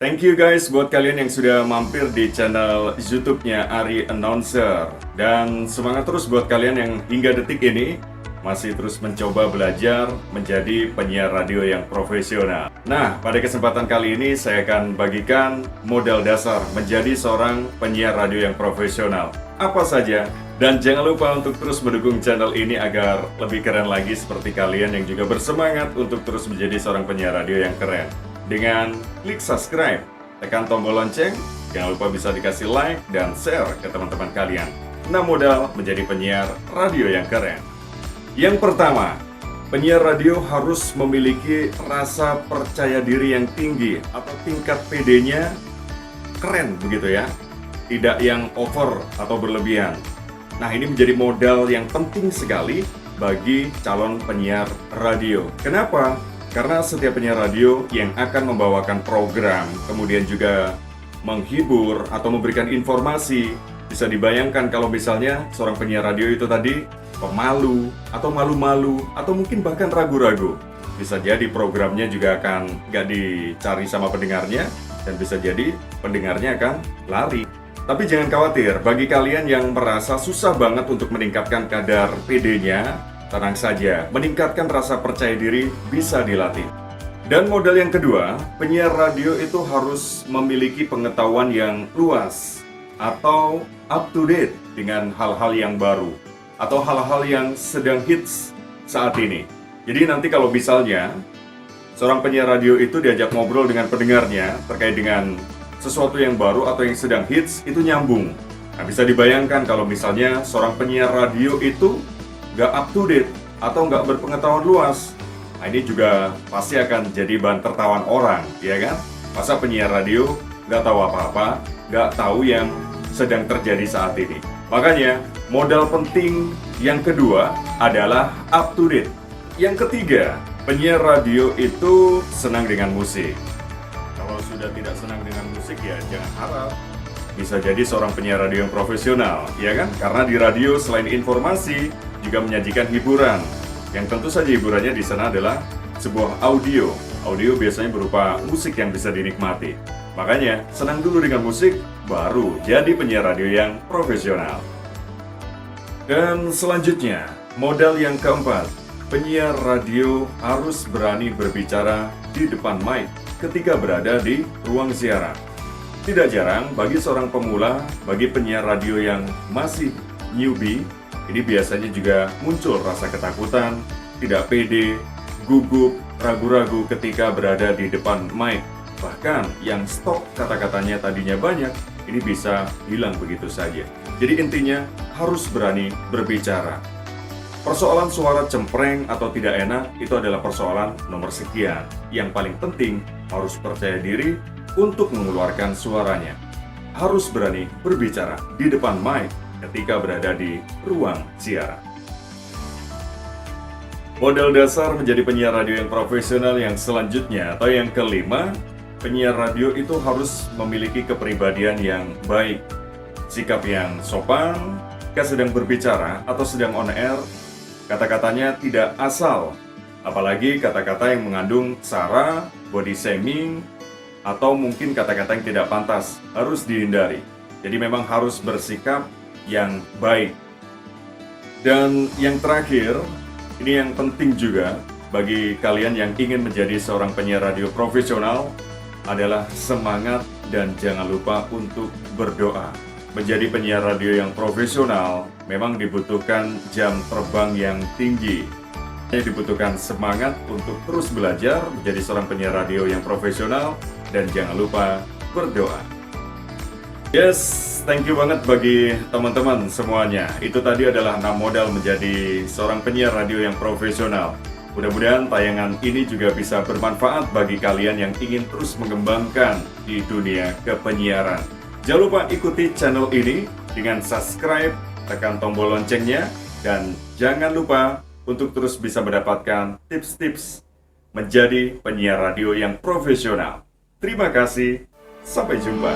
Thank you guys buat kalian yang sudah mampir di channel YouTube-nya Ari Announcer. Dan semangat terus buat kalian yang hingga detik ini masih terus mencoba belajar menjadi penyiar radio yang profesional. Nah, pada kesempatan kali ini saya akan bagikan modal dasar menjadi seorang penyiar radio yang profesional. Apa saja? Dan jangan lupa untuk terus mendukung channel ini agar lebih keren lagi seperti kalian yang juga bersemangat untuk terus menjadi seorang penyiar radio yang keren. Dengan klik subscribe, tekan tombol lonceng, jangan lupa bisa dikasih like dan share ke teman-teman kalian. Nah, modal menjadi penyiar radio yang keren. Yang pertama, penyiar radio harus memiliki rasa percaya diri yang tinggi atau tingkat PD-nya keren begitu ya. Tidak yang over atau berlebihan. Nah, ini menjadi modal yang penting sekali bagi calon penyiar radio. Kenapa? Karena setiap penyiar radio yang akan membawakan program, kemudian juga menghibur atau memberikan informasi, bisa dibayangkan kalau misalnya seorang penyiar radio itu tadi pemalu, atau malu-malu, atau mungkin bahkan ragu-ragu. Bisa jadi programnya juga akan nggak dicari sama pendengarnya, dan bisa jadi pendengarnya akan lari. Tapi jangan khawatir, bagi kalian yang merasa susah banget untuk meningkatkan kadar PD-nya, tenang saja, meningkatkan rasa percaya diri bisa dilatih. Dan modal yang kedua, penyiar radio itu harus memiliki pengetahuan yang luas atau up to date dengan hal-hal yang baru atau hal-hal yang sedang hits saat ini. Jadi nanti kalau misalnya seorang penyiar radio itu diajak ngobrol dengan pendengarnya terkait dengan sesuatu yang baru atau yang sedang hits, itu nyambung. Nah, bisa dibayangkan kalau misalnya seorang penyiar radio itu nggak up to date atau nggak berpengetahuan luas, nah ini juga pasti akan jadi bahan tertawan orang, ya kan? Masa penyiar radio nggak tahu apa-apa, nggak tahu yang sedang terjadi saat ini. Makanya modal penting yang kedua adalah up to date. Yang ketiga, penyiar radio itu senang dengan musik. Kalau sudah tidak senang dengan musik ya jangan harap bisa jadi seorang penyiar radio yang profesional, ya kan? Karena di radio selain informasi juga menyajikan hiburan. Yang tentu saja hiburannya di sana adalah sebuah audio. Audio biasanya berupa musik yang bisa dinikmati. Makanya senang dulu dengan musik, baru jadi penyiar radio yang profesional. Dan selanjutnya, modal yang keempat, penyiar radio harus berani berbicara di depan mic ketika berada di ruang siaran. Tidak jarang bagi seorang pemula, bagi penyiar radio yang masih newbie, ini biasanya juga muncul rasa ketakutan, tidak pede, gugup, ragu-ragu ketika berada di depan mic. Bahkan yang stok kata-katanya tadinya banyak, ini bisa hilang begitu saja. Jadi intinya harus berani berbicara. Persoalan suara cempreng atau tidak enak itu adalah persoalan nomor sekian. Yang paling penting harus percaya diri untuk mengeluarkan suaranya. Harus berani berbicara di depan mic ketika berada di ruang siaran. Modal dasar menjadi penyiar radio yang profesional yang selanjutnya atau yang kelima, penyiar radio itu harus memiliki kepribadian yang baik, sikap yang sopan, ketika sedang berbicara atau sedang on air, kata-katanya tidak asal, apalagi kata-kata yang mengandung sara, body shaming, atau mungkin kata-kata yang tidak pantas, harus dihindari. Jadi memang harus bersikap yang baik. Dan yang terakhir, ini yang penting juga bagi kalian yang ingin menjadi seorang penyiar radio profesional adalah semangat dan jangan lupa untuk berdoa. Menjadi penyiar radio yang profesional memang dibutuhkan jam terbang yang tinggi. Dibutuhkan semangat untuk terus belajar menjadi seorang penyiar radio yang profesional dan jangan lupa berdoa. Yes, thank you banget bagi teman-teman semuanya. Itu tadi adalah 6 modal menjadi seorang penyiar radio yang profesional. Mudah-mudahan tayangan ini juga bisa bermanfaat bagi kalian yang ingin terus mengembangkan di dunia kepenyiaran. Jangan lupa ikuti channel ini dengan subscribe, tekan tombol loncengnya, dan jangan lupa untuk terus bisa mendapatkan tips-tips menjadi penyiar radio yang profesional. Terima kasih, sampai jumpa.